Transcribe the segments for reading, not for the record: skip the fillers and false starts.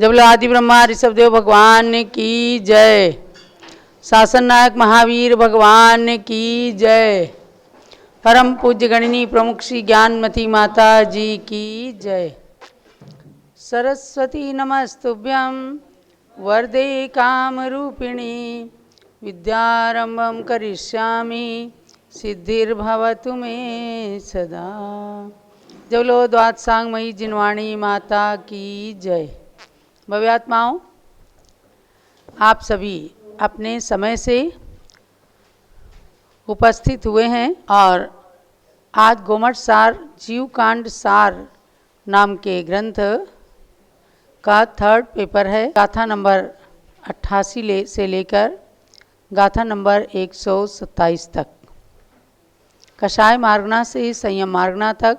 जबलो आदि ब्रह्मा ऋषभदेव भगवान की जय। शासन नायक महावीर भगवान की जय। परम पूज्य गणिनी प्रमुख श्री ज्ञानमती माता जी की जय। सरस्वती नमस्तुभ्यं वरदे कामरूपिणी विद्यारंभं करिष्यामि सिद्धिर्भवतु मे सदा। जबलो द्वादशांगमयी जिनवाणी माता की जय। भव्यात्माओं, आप सभी अपने समय से उपस्थित हुए हैं और आज गोमठ सार जीवकांड सार नाम के ग्रंथ का थर्ड पेपर है। गाथा नंबर 88 से लेकर गाथा नंबर 127 तक, कषाय मार्गना से संयम मार्गना तक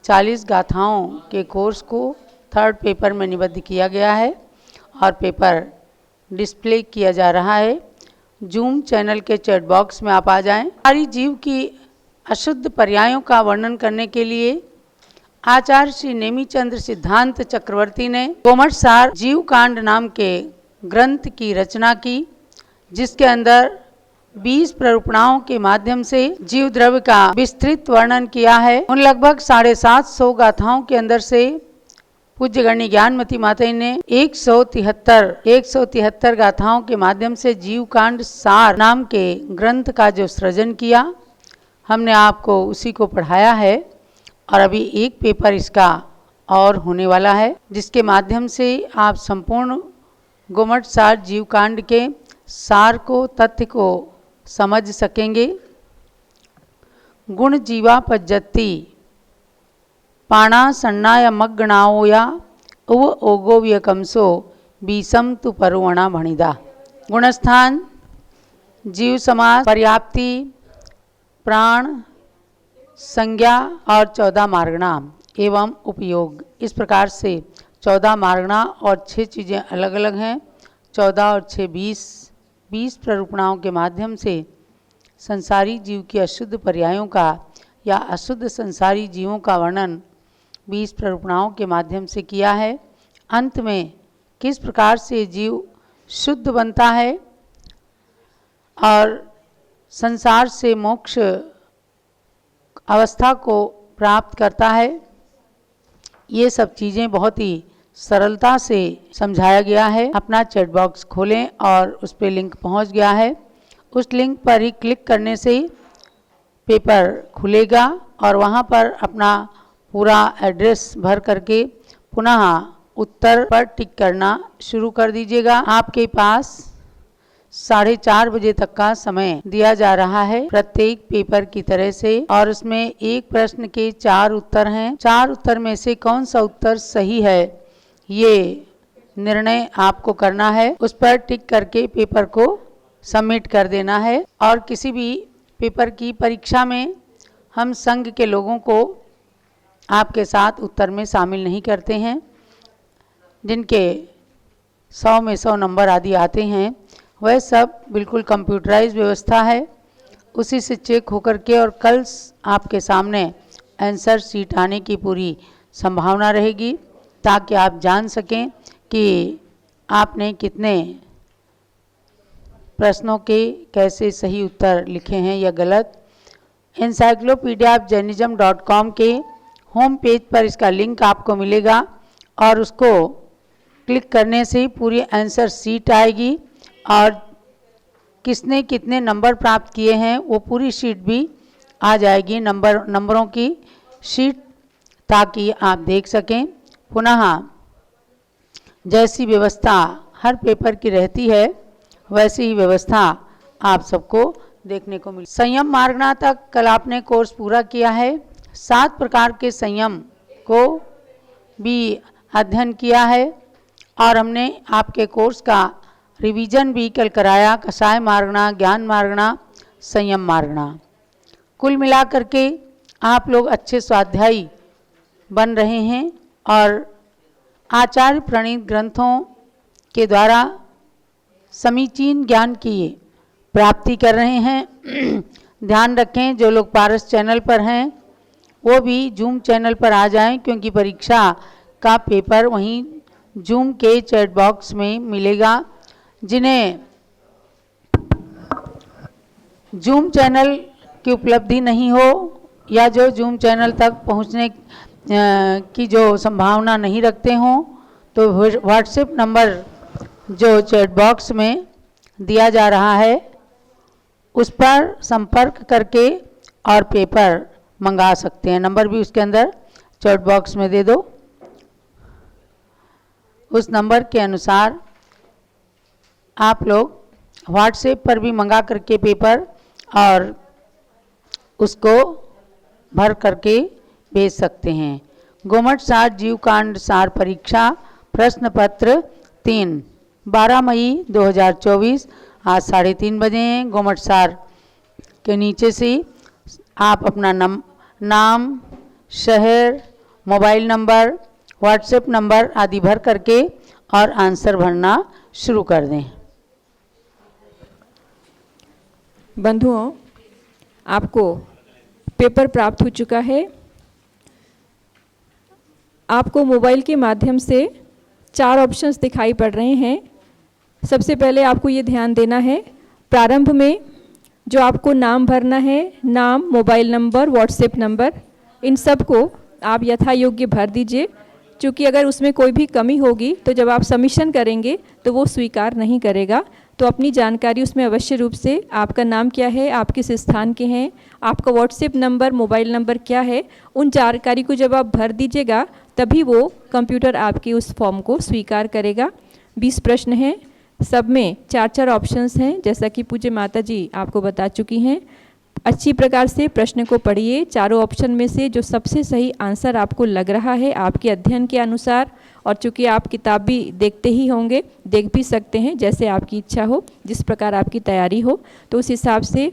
40 गाथाओं के कोर्स को थर्ड पेपर में निबद्ध किया गया है और पेपर डिस्प्ले किया जा रहा है। जूम चैनल के चैट बॉक्स में आप आ जाएं। सारी जीव की अशुद्ध पर्यायों का वर्णन करने के लिए आचार्य श्री नेमीचंद्र सिद्धांत चक्रवर्ती ने गोमठ सार जीवकांड नाम के ग्रंथ की रचना की, जिसके अंदर 20 प्ररूपणाओं के माध्यम से जीव द्रव्य का विस्तृत वर्णन किया है। उन लगभग 750 गाथाओं के अंदर से पूज्य गणनी ज्ञानमती माता ने 173 गाथाओं के माध्यम से जीवकांड सार नाम के ग्रंथ का जो सृजन किया, हमने आपको उसी को पढ़ाया है और अभी एक पेपर इसका और होने वाला है, जिसके माध्यम से आप संपूर्ण गोमठ सार जीवकांड के सार को, तथ्य को समझ सकेंगे। गुण जीवा पज्जति पाणा सन्नाय मग्गणाओया उव ओगोव्य कमसो बीसम तु परुवणा भणिदा। गुणस्थान, जीव समास, पर्याप्ति, प्राण, संज्ञा और 14 मार्गणा एवं उपयोग। इस प्रकार से 14 मार्गणा और 6 चीज़ें अलग अलग हैं। 14 और 6 20 प्ररूपणाओं के माध्यम से संसारी जीव की अशुद्ध पर्यायों का या अशुद्ध संसारी जीवों का वर्णन 20 प्ररूपणाओं के माध्यम से किया है। अंत में किस प्रकार से जीव शुद्ध बनता है और संसार से मोक्ष अवस्था को प्राप्त करता है, ये सब चीज़ें बहुत ही सरलता से समझाया गया है। अपना चैट बॉक्स खोलें और उस पर लिंक पहुंच गया है। उस लिंक पर ही क्लिक करने से पेपर खुलेगा और वहां पर अपना पूरा एड्रेस भर करके पुनः उत्तर पर टिक करना शुरू कर दीजिएगा। आपके पास 4:30 बजे तक का समय दिया जा रहा है प्रत्येक पेपर की तरह से, और उसमें एक प्रश्न के 4 उत्तर हैं। 4 उत्तर में से कौन सा उत्तर सही है, ये निर्णय आपको करना है। उस पर टिक करके पेपर को सबमिट कर देना है। और किसी भी पेपर की परीक्षा में हम संघ के लोगों को आपके साथ उत्तर में शामिल नहीं करते हैं। जिनके 100 में 100 नंबर आदि आते हैं, वह सब बिल्कुल कंप्यूटराइज व्यवस्था है, उसी से चेक होकर के और कल आपके सामने आंसर शीट आने की पूरी संभावना रहेगी, ताकि आप जान सकें कि आपने कितने प्रश्नों के कैसे सही उत्तर लिखे हैं या गलत। encyclopedia of jainism.com के होम पेज पर इसका लिंक आपको मिलेगा और उसको क्लिक करने से पूरी आंसर शीट आएगी और किसने कितने नंबर प्राप्त किए हैं वो पूरी शीट भी आ जाएगी, नंबरों की शीट, ताकि आप देख सकें। पुनः जैसी व्यवस्था हर पेपर की रहती है, वैसी ही व्यवस्था आप सबको देखने को मिली। संयम मार्गना तक कल आपने कोर्स पूरा किया है। 7 प्रकार के संयम को भी अध्ययन किया है और हमने आपके कोर्स का रिवीजन भी कल कराया। कषाय मार्गना, ज्ञान मार्गना, संयम मार्गना, कुल मिलाकर के आप लोग अच्छे स्वाध्यायी बन रहे हैं और आचार्य प्रणीत ग्रंथों के द्वारा समीचीन ज्ञान की प्राप्ति कर रहे हैं। ध्यान रखें, जो लोग पारस चैनल पर हैं वो भी जूम चैनल पर आ जाएं, क्योंकि परीक्षा का पेपर वहीं जूम के चैट बॉक्स में मिलेगा। जिन्हें जूम चैनल की उपलब्धि नहीं हो या जो जूम चैनल तक पहुंचने की जो संभावना नहीं रखते हों, तो व्हाट्सएप नंबर जो चैट बॉक्स में दिया जा रहा है उस पर संपर्क करके और पेपर मंगा सकते हैं। नंबर भी उसके अंदर चैट बॉक्स में दे दो। उस नंबर के अनुसार आप लोग व्हाट्सएप पर भी मंगा करके पेपर और उसको भर करके भेज सकते हैं। गोमट सार जीवकांड सार परीक्षा प्रश्न पत्र 3 12 मई 2024 आज 3:30 बजे। गोमट सार के नीचे से आप अपना नाम, शहर, मोबाइल नंबर, व्हाट्सएप नंबर आदि भर करके और आंसर भरना शुरू कर दें। बंधुओं, आपको पेपर प्राप्त हो चुका है। आपको मोबाइल के माध्यम से 4 ऑप्शंस दिखाई पड़ रहे हैं। सबसे पहले आपको ये ध्यान देना है, प्रारंभ में जो आपको नाम भरना है, नाम, मोबाइल नंबर, व्हाट्सएप नंबर, इन सब को आप यथा योग्य भर दीजिए। क्योंकि अगर उसमें कोई भी कमी होगी तो जब आप सबमिशन करेंगे तो वो स्वीकार नहीं करेगा। तो अपनी जानकारी उसमें अवश्य रूप से, आपका नाम क्या है, आप किस स्थान के हैं, आपका व्हाट्सएप नंबर, मोबाइल नंबर क्या है, उन जानकारी को जब आप भर दीजिएगा तभी वो कंप्यूटर आपके उस फॉर्म को स्वीकार करेगा। 20 प्रश्न हैं, सब में 4-4 ऑप्शंस हैं, जैसा कि पूज्य माता जी आपको बता चुकी हैं। अच्छी प्रकार से प्रश्न को पढ़िए। चारों ऑप्शन में से जो सबसे सही आंसर आपको लग रहा है आपके अध्ययन के अनुसार, और चूंकि आप किताब भी देखते ही होंगे, देख भी सकते हैं जैसे आपकी इच्छा हो, जिस प्रकार आपकी तैयारी हो, तो उस हिसाब से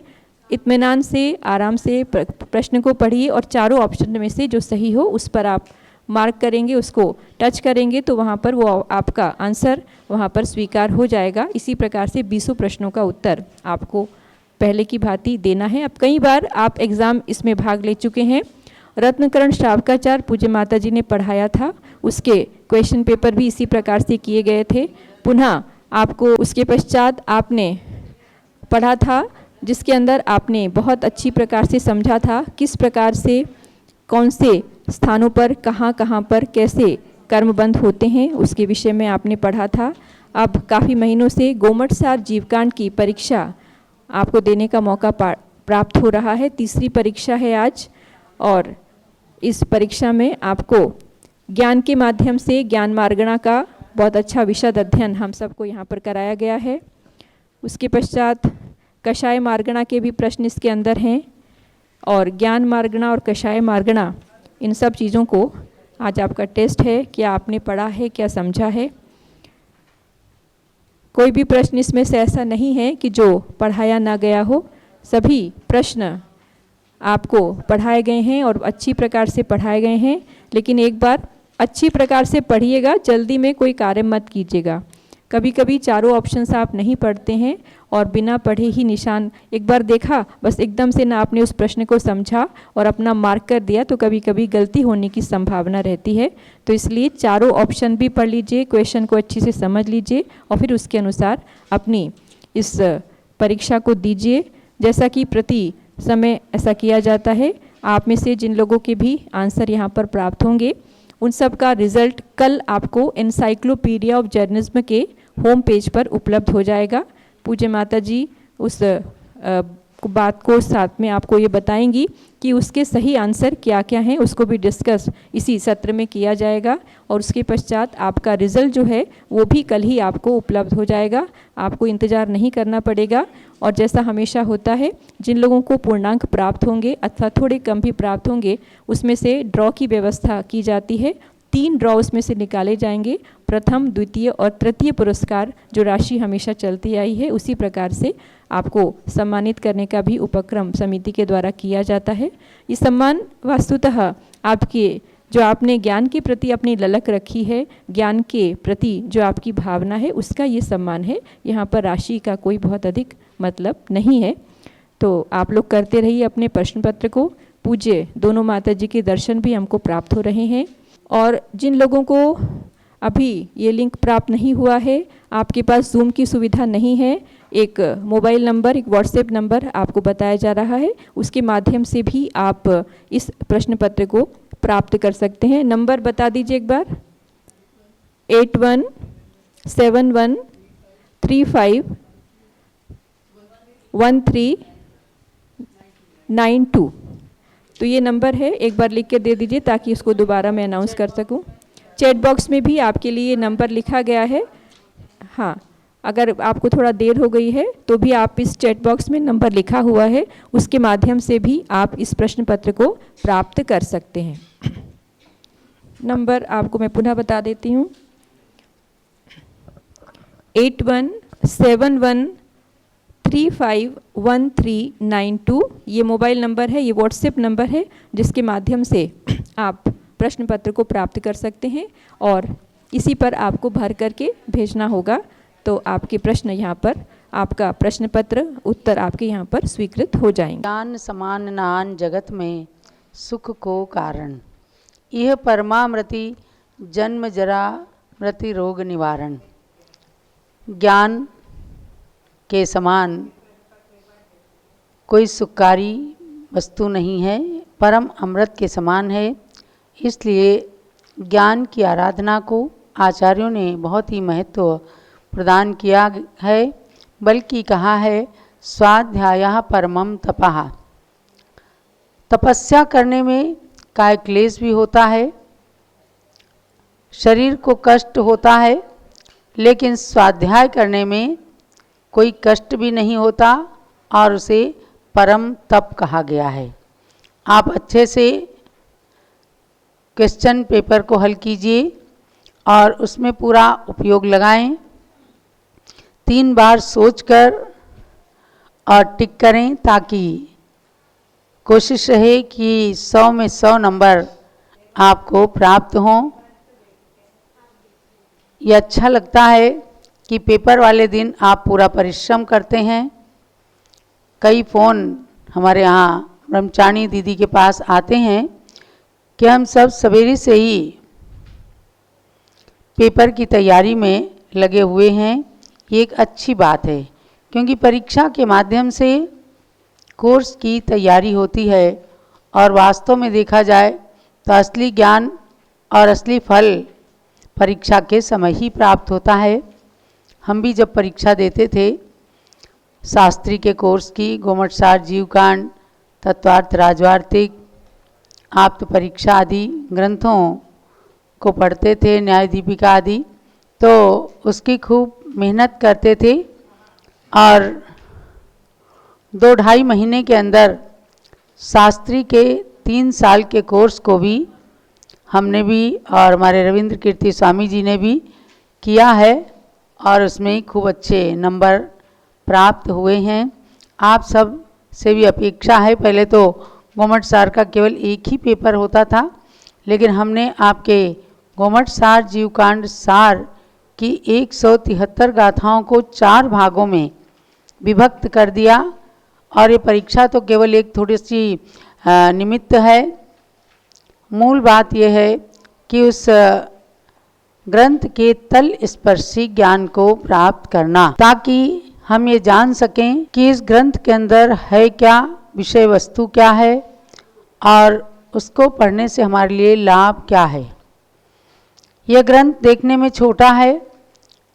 इत्मीनान से, आराम से प्रश्न को पढ़िए और चारों ऑप्शन में से जो सही हो उस पर आप मार्क करेंगे, उसको टच करेंगे तो वहाँ पर वो आपका आंसर वहाँ पर स्वीकार हो जाएगा। इसी प्रकार से 20 प्रश्नों का उत्तर आपको पहले की भांति देना है। अब कई बार आप एग्ज़ाम इसमें भाग ले चुके हैं। रत्नकरण श्रावकाचार्य पूज्य माता जी ने पढ़ाया था, उसके क्वेश्चन पेपर भी इसी प्रकार से किए गए थे। पुनः आपको उसके पश्चात आपने पढ़ा था, जिसके अंदर आपने बहुत अच्छी प्रकार से समझा था किस प्रकार से कौन से स्थानों पर कहाँ कहाँ पर कैसे कर्मबंध होते हैं, उसके विषय में आपने पढ़ा था। अब काफ़ी महीनों से गोमट सार जीवकांड की परीक्षा आपको देने का मौका प्राप्त हो रहा है। तीसरी परीक्षा है आज, और इस परीक्षा में आपको ज्ञान के माध्यम से ज्ञान मार्गणा का बहुत अच्छा विशद अध्ययन हम सबको यहाँ पर कराया गया है। उसके पश्चात कषाय मार्गणा के भी प्रश्न इसके अंदर हैं, और ज्ञान मार्गणा और कषाय मार्गणा, इन सब चीज़ों को आज आपका टेस्ट है, क्या आपने पढ़ा है, क्या समझा है। कोई भी प्रश्न इसमें से ऐसा नहीं है कि जो पढ़ाया ना गया हो, सभी प्रश्न आपको पढ़ाए गए हैं और अच्छी प्रकार से पढ़ाए गए हैं। लेकिन एक बार अच्छी प्रकार से पढ़िएगा, जल्दी में कोई कार्य मत कीजिएगा। कभी कभी चारों ऑप्शंस आप नहीं पढ़ते हैं और बिना पढ़े ही निशान एक बार देखा, बस एकदम से ना आपने उस प्रश्न को समझा और अपना मार्क कर दिया, तो कभी कभी गलती होने की संभावना रहती है। तो इसलिए चारों ऑप्शन भी पढ़ लीजिए, क्वेश्चन को अच्छे से समझ लीजिए और फिर उसके अनुसार अपनी इस परीक्षा को दीजिए। जैसा कि प्रति समय ऐसा किया जाता है, आप में से जिन लोगों के भी आंसर यहाँ पर प्राप्त होंगे उन सब का रिजल्ट कल आपको एनसाइक्लोपीडिया ऑफ जर्नलिज्म के होम पेज पर उपलब्ध हो जाएगा। पूज्य माता जी उस बात को साथ में आपको ये बताएंगी कि उसके सही आंसर क्या क्या हैं, उसको भी डिस्कस इसी सत्र में किया जाएगा। और उसके पश्चात आपका रिज़ल्ट जो है वो भी कल ही आपको उपलब्ध हो जाएगा, आपको इंतज़ार नहीं करना पड़ेगा। और जैसा हमेशा होता है, जिन लोगों को पूर्णांक प्राप्त होंगे अथवा थोड़े कम भी प्राप्त होंगे, उसमें से ड्रॉ की व्यवस्था की जाती है। 3 ड्रॉ उसमें से निकाले जाएंगे, प्रथम, द्वितीय और तृतीय पुरस्कार। जो राशि हमेशा चलती आई है उसी प्रकार से आपको सम्मानित करने का भी उपक्रम समिति के द्वारा किया जाता है। ये सम्मान वस्तुतः आपके जो आपने ज्ञान के प्रति अपनी ललक रखी है, ज्ञान के प्रति जो आपकी भावना है, उसका ये सम्मान है। यहाँ पर राशि का कोई बहुत अधिक मतलब नहीं है। तो आप लोग करते रहिए अपने प्रश्न पत्र को। पूज्य दोनों माता जी के दर्शन भी हमको प्राप्त हो रहे हैं। और जिन लोगों को अभी ये लिंक प्राप्त नहीं हुआ है, आपके पास जूम की सुविधा नहीं है, एक मोबाइल नंबर, एक व्हाट्सएप नंबर आपको बताया जा रहा है, उसके माध्यम से भी आप इस प्रश्न पत्र को प्राप्त कर सकते हैं। नंबर बता दीजिए एक बार। 8171351392। तो ये नंबर है, एक बार लिख के दे दीजिए ताकि इसको दोबारा मैं अनाउंस कर सकूं। चैट बॉक्स में भी आपके लिए नंबर लिखा गया है। हाँ, अगर आपको थोड़ा देर हो गई है तो भी आप इस चैट बॉक्स में नंबर लिखा हुआ है, उसके माध्यम से भी आप इस प्रश्न पत्र को प्राप्त कर सकते हैं। नंबर आपको मैं पुनः बता देती हूँ। 8171351392 ये मोबाइल नंबर है, ये व्हाट्सएप नंबर है जिसके माध्यम से आप प्रश्न पत्र को प्राप्त कर सकते हैं और इसी पर आपको भर करके भेजना होगा। तो आपके प्रश्न यहाँ पर, आपका प्रश्न पत्र उत्तर आपके यहाँ पर स्वीकृत हो जाएंगे। ज्ञान समान नान जगत में सुख को कारण, यह परमामृति जन्म जरा मृति रोग निवारण। ज्ञान के समान कोई सुखकारी वस्तु नहीं है, परम अमृत के समान है। इसलिए ज्ञान की आराधना को आचार्यों ने बहुत ही महत्व प्रदान किया है, बल्कि कहा है स्वाध्यायः परमं तपः। तपस्या करने में काय क्लेश भी होता है, शरीर को कष्ट होता है, लेकिन स्वाध्याय करने में कोई कष्ट भी नहीं होता और उसे परम तप कहा गया है। आप अच्छे से क्वेश्चन पेपर को हल कीजिए और उसमें पूरा उपयोग लगाएं। 3 बार सोचकर और टिक करें ताकि कोशिश रहे कि 100 में 100 नंबर आपको प्राप्त हों। ये अच्छा लगता है कि पेपर वाले दिन आप पूरा परिश्रम करते हैं। कई फ़ोन हमारे यहाँ ब्रह्मचारी दीदी के पास आते हैं कि हम सब सवेरे से ही पेपर की तैयारी में लगे हुए हैं। ये एक अच्छी बात है क्योंकि परीक्षा के माध्यम से कोर्स की तैयारी होती है और वास्तव में देखा जाए तो असली ज्ञान और असली फल परीक्षा के समय ही प्राप्त होता है। हम भी जब परीक्षा देते थे शास्त्री के कोर्स की, गोमटसार, जीवकांड, तत्वार्थ, राजवार्तिक, आप्त परीक्षा आदि ग्रंथों को पढ़ते थे, न्याय दीपिका आदि, तो उसकी खूब मेहनत करते थे और 2-2.5 महीने के अंदर शास्त्री के 3 साल के कोर्स को भी हमने भी और हमारे रविंद्र कीर्ति स्वामी जी ने भी किया है और उसमें खूब अच्छे नंबर प्राप्त हुए हैं। आप सब से भी अपेक्षा है, पहले तो गोमटसार का केवल एक ही पेपर होता था, लेकिन हमने आपके गोमटसार जीवकांड सार की 173 गाथाओं को 4 भागों में विभक्त कर दिया और ये परीक्षा तो केवल एक थोड़ी सी निमित्त है। मूल बात यह है कि उस ग्रंथ के तल स्पर्शी ज्ञान को प्राप्त करना, ताकि हम ये जान सकें कि इस ग्रंथ के अंदर है क्या, विषय वस्तु क्या है और उसको पढ़ने से हमारे लिए लाभ क्या है। यह ग्रंथ देखने में छोटा है,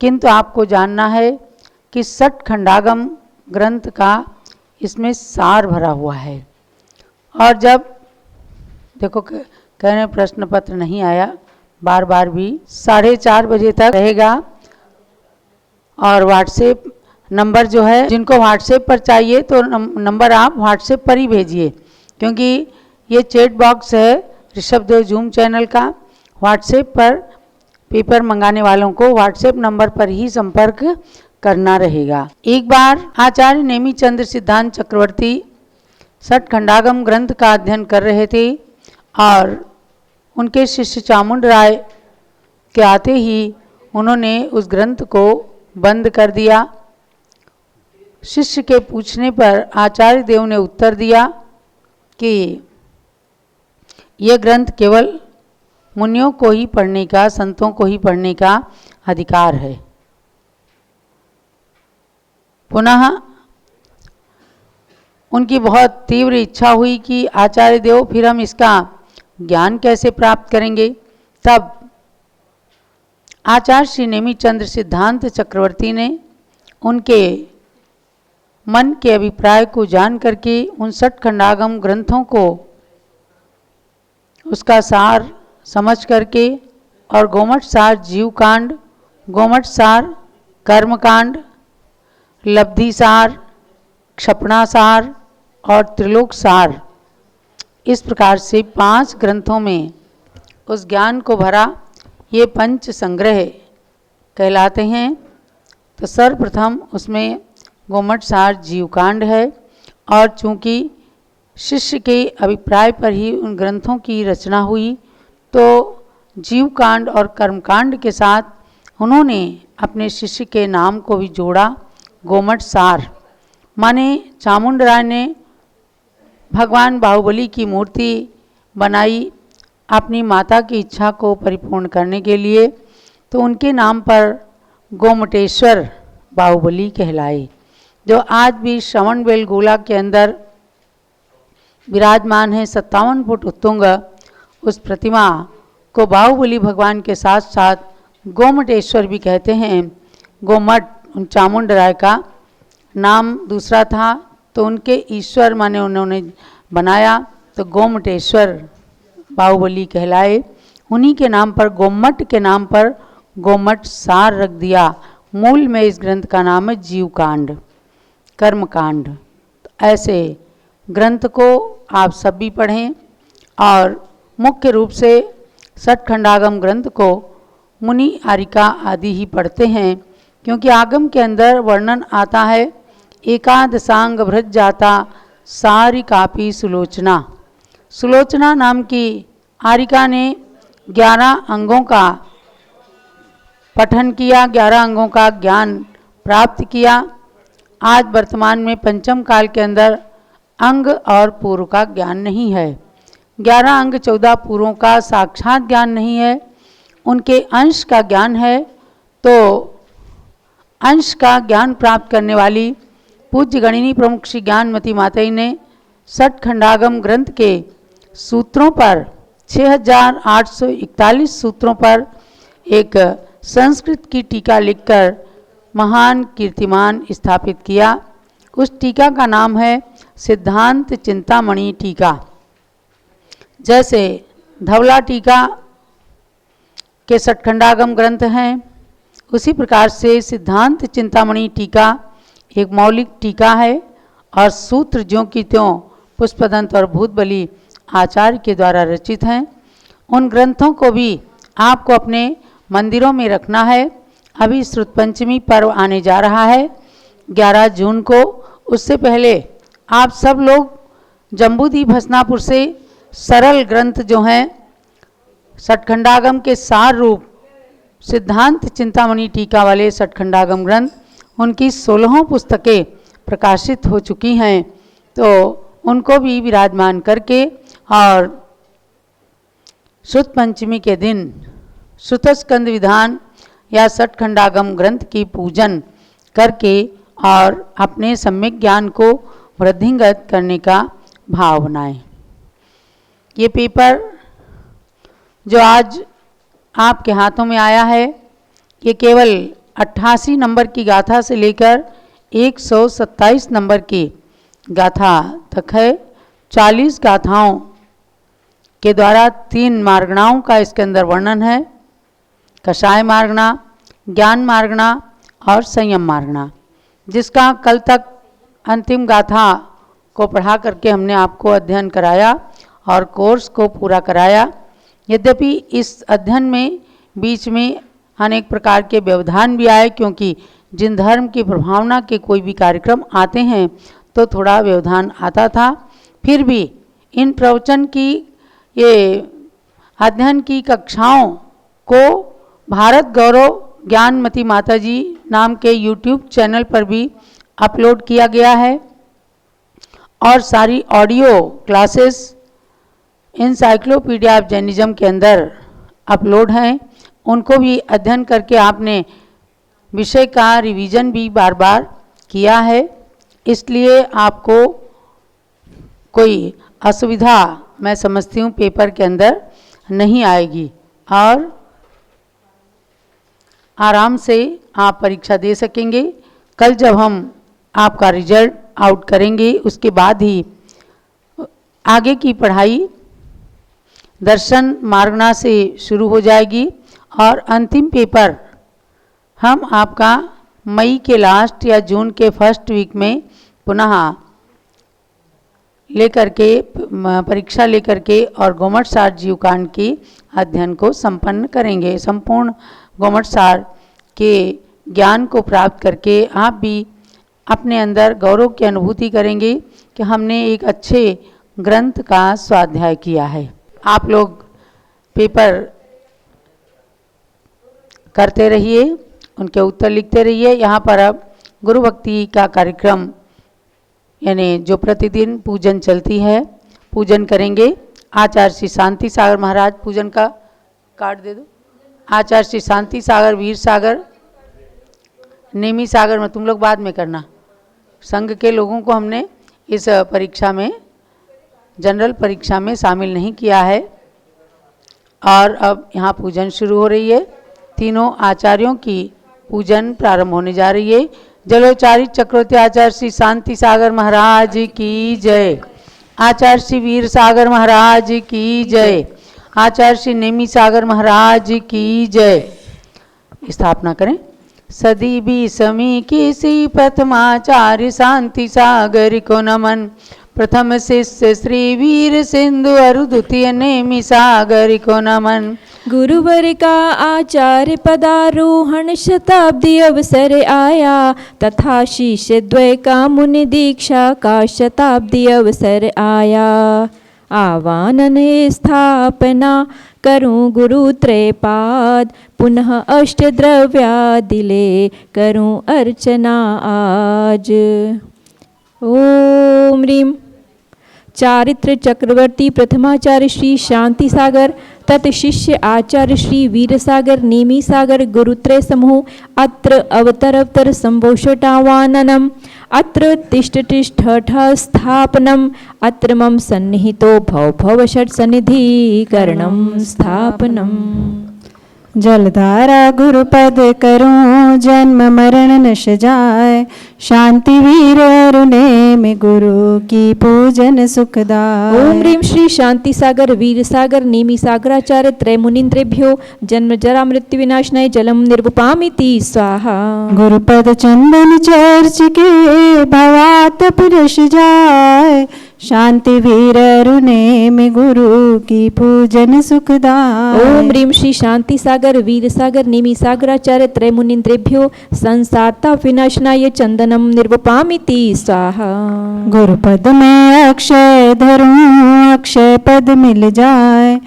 किंतु आपको जानना है कि 60 खंडागम ग्रंथ का इसमें सार भरा हुआ है। और जब देखो कह रहे प्रश्न पत्र नहीं आया, बार बार भी 4:30 बजे तक रहेगा और व्हाट्सएप नंबर जो है, जिनको व्हाट्सएप पर चाहिए तो नंबर आप व्हाट्सएप पर ही भेजिए, क्योंकि ये चैट बॉक्स है ऋषभदेव जूम चैनल का। व्हाट्सएप पर पेपर मंगाने वालों को व्हाट्सएप नंबर पर ही संपर्क करना रहेगा। एक बार आचार्य नेमी चंद्र सिद्धांत चक्रवर्ती 60 खंडागम ग्रंथ का अध्ययन कर रहे थे और उनके शिष्य चामुंड राय के आते ही उन्होंने उस ग्रंथ को बंद कर दिया। शिष्य के पूछने पर आचार्य देव ने उत्तर दिया कि यह ग्रंथ केवल मुनियों को ही पढ़ने का, संतों को ही पढ़ने का अधिकार है। पुनः उनकी बहुत तीव्र इच्छा हुई कि आचार्य देव फिर हम इसका ज्ञान कैसे प्राप्त करेंगे। तब आचार्य श्री नेमिचंद्र सिद्धांत चक्रवर्ती ने उनके मन के अभिप्राय को जान करके उन 60 खंडागम ग्रंथों को उसका सार समझ करके और गोमठ सार जीव कांड, गोमठ सार कर्मकांड, लब्धि सार, क्षपणा सार और त्रिलोक सार, इस प्रकार से 5 ग्रंथों में उस ज्ञान को भरा। ये पंच संग्रह कहलाते हैं। तो सर्वप्रथम उसमें गोमठ सार जीवकांड है, और चूँकि शिष्य के अभिप्राय पर ही उन ग्रंथों की रचना हुई, तो जीवकांड और कर्मकांड के साथ उन्होंने अपने शिष्य के नाम को भी जोड़ा, गोमठ सार। माने चामुंड राय ने भगवान बाहुबली की मूर्ति बनाई अपनी माता की इच्छा को परिपूर्ण करने के लिए, तो उनके नाम पर गोमटेश्वर बाहुबली कहलाए, जो आज भी श्रवण बेलगोला के अंदर विराजमान है। 57 फुट उत्तुंग उस प्रतिमा को बाहुबली भगवान के साथ साथ गोमटेश्वर भी कहते हैं। गोमठ उन चामुंड राय का नाम दूसरा था, तो उनके ईश्वर माने उन्होंने बनाया, तो गोमटेश्वर बाहुबली कहलाए। उन्हीं के नाम पर, गोमठ के नाम पर गोमठ सार रख दिया। मूल में इस ग्रंथ का नाम है जीवकांड, कर्मकांड। ऐसे ग्रंथ को आप सब भी पढ़ें, और मुख्य रूप से 60 खंडागम ग्रंथ को मुनि आरिका आदि ही पढ़ते हैं, क्योंकि आगम के अंदर वर्णन आता है एकादशांग भ्रज जाता सारी कापी सुलोचना। सुलोचना नाम की आरिका ने 11 अंगों का पठन किया, 11 अंगों का ज्ञान प्राप्त किया। आज वर्तमान में पंचम काल के अंदर अंग और पूर्व का ज्ञान नहीं है। 11 अंग 14 पूर्वों का साक्षात ज्ञान नहीं है, उनके अंश का ज्ञान है। तो अंश का ज्ञान प्राप्त करने वाली पूज्य गणिनी प्रमुख श्री ज्ञानमती माताजी ने 60 खंडागम ग्रंथ के सूत्रों पर 6841 सूत्रों पर एक संस्कृत की टीका लिखकर महान कीर्तिमान स्थापित किया। उस टीका का नाम है सिद्धांत चिंतामणि टीका। जैसे धवला टीका के 60 खंडागम ग्रंथ हैं, उसी प्रकार से सिद्धांत चिंतामणि टीका एक मौलिक टीका है, और सूत्र ज्यों की त्यों पुष्पदंत और भूतबली आचार्य के द्वारा रचित हैं। उन ग्रंथों को भी आपको अपने मंदिरों में रखना है। अभी श्रुत पंचमी पर्व आने जा रहा है 11 जून को। उससे पहले आप सब लोग जम्बूद्वीप हसनापुर से सरल ग्रंथ जो हैं 60 खंडागम के सार रूप सिद्धांत चिंतामणि टीका वाले 60 खंडागम ग्रंथ, उनकी 16 पुस्तकें प्रकाशित हो चुकी हैं, तो उनको भी विराजमान करके और श्रुत पंचमी के दिन श्रुतस्कंद विधान या 60 खंडागम ग्रंथ की पूजन करके और अपने सम्यक ज्ञान को वृद्धिंगत करने का भाव बनाएं। ये पेपर जो आज आपके हाथों में आया है, ये केवल 88 नंबर की गाथा से लेकर 127 नंबर की गाथा तक है। 40 गाथाओं के द्वारा 3 मार्गणाओं का इसके अंदर वर्णन है, कषाय मार्गणा, ज्ञान मार्गणा और संयम मार्गणा, जिसका कल तक अंतिम गाथा को पढ़ा करके हमने आपको अध्ययन कराया और कोर्स को पूरा कराया। यद्यपि इस अध्ययन में बीच में अनेक प्रकार के व्यवधान भी आए, क्योंकि जिन धर्म की प्रभावना के कोई भी कार्यक्रम आते हैं तो थोड़ा व्यवधान आता था। फिर भी इन प्रवचन की ये अध्ययन की कक्षाओं को भारत गौरव ज्ञानमती माताजी नाम के YouTube चैनल पर भी अपलोड किया गया है, और सारी audio classes encyclopaedia of Jainism के अंदर अपलोड हैं उनको भी अध्ययन करके आपने विषय का रिवीजन भी बार बार किया है, इसलिए आपको कोई असुविधा मैं समझती हूँ पेपर के अंदर नहीं आएगी और आराम से आप परीक्षा दे सकेंगे। कल जब हम आपका रिजल्ट आउट करेंगे उसके बाद ही आगे की पढ़ाई दर्शन मार्गना से शुरू हो जाएगी और अंतिम पेपर हम आपका मई के लास्ट या जून के फर्स्ट वीक में पुनः लेकर के परीक्षा लेकर के और गोमटसार जीवकांड के अध्ययन को संपन्न करेंगे। संपूर्ण गोमटसार के ज्ञान को प्राप्त करके आप भी अपने अंदर गौरव की अनुभूति करेंगे कि हमने एक अच्छे ग्रंथ का स्वाध्याय किया है। आप लोग पेपर करते रहिए, उनके उत्तर लिखते रहिए। यहाँ पर अब गुरु भक्ति का कार्यक्रम यानी जो प्रतिदिन पूजन चलती है, पूजन करेंगे। आचार्य श्री शांति सागर महाराज पूजन का कार्ड दे दो। आचार्य श्री शांति सागर, वीर सागर, नेमी सागर में तुम लोग बाद में करना। संघ के लोगों को हमने इस परीक्षा में, जनरल परीक्षा में शामिल नहीं किया है। और अब यहाँ पूजन शुरू हो रही है। तीनों आचार्यों की पूजन प्रारंभ होने जा रही है। जलोचारी चक्रवर्ती आचार्य श्री शांति सागर महाराज की जय। आचार्य श्री वीर सागर महाराज की जय। आचार्य श्री नेमी सागर महाराज की जय। स्थापना करें। सदी भी समी किसी प्रथमाचार्य शांति सागर को नमन। प्रथम शिष्य श्री वीर सिंधु अरु द्वितीय नेमी सागर को नमन। गुरुवर का आचार्य पदारोहण शताब्दी अवसर आया, तथा शिष्य द्वय का मुनि दीक्षा का शताब्दी अवसर आया। आवानन स्थापना करूं गुरु त्रयपाद, पुनः अष्ट द्रव्या दिले करूं अर्चना आज। ओम ह्रीं चारित्र चक्रवर्ती प्रथमाचार्य श्री शांति सागर तत् शिष्य आचार्य श्री वीर सागर नेमी सागर गुरुत्रय समूह अत्र अवतरवतर संभोषटावाननम अत्र तिष्ठ तिष्ठ स्थापनम अत्र मम सन्निहितो भव भव षट सन्निधिकरणम स्थापनम। जलधारा गुरुपद करूं जन्म मरण नश जाय, शांति वीर अरुणे में गुरु की पूजन सुखदाय। ओम ह्रीं श्री शांति सागर वीर सागर नेमी सागराचार्य त्रय मुनीन्द्रेभ्यो जन्म जरा मृत्यु विनाशनाय जलम निर्वपामिति स्वाहा। गुरुपद चंदन चर्च के भवातप रस जाय, शांति वीर अरुणे में गुरु की पूजन सुखदाय। ओम ह्रीं श्री शांति सागर वीर सागर नेमी सागराचार्य त्रय मुनीन्द्रेभ्यो संसारता विनाशनाय चंदनम निर्वपामिति स्वाहा। गुरुपद में अक्षय धरूं अक्षय पद मिल जाए,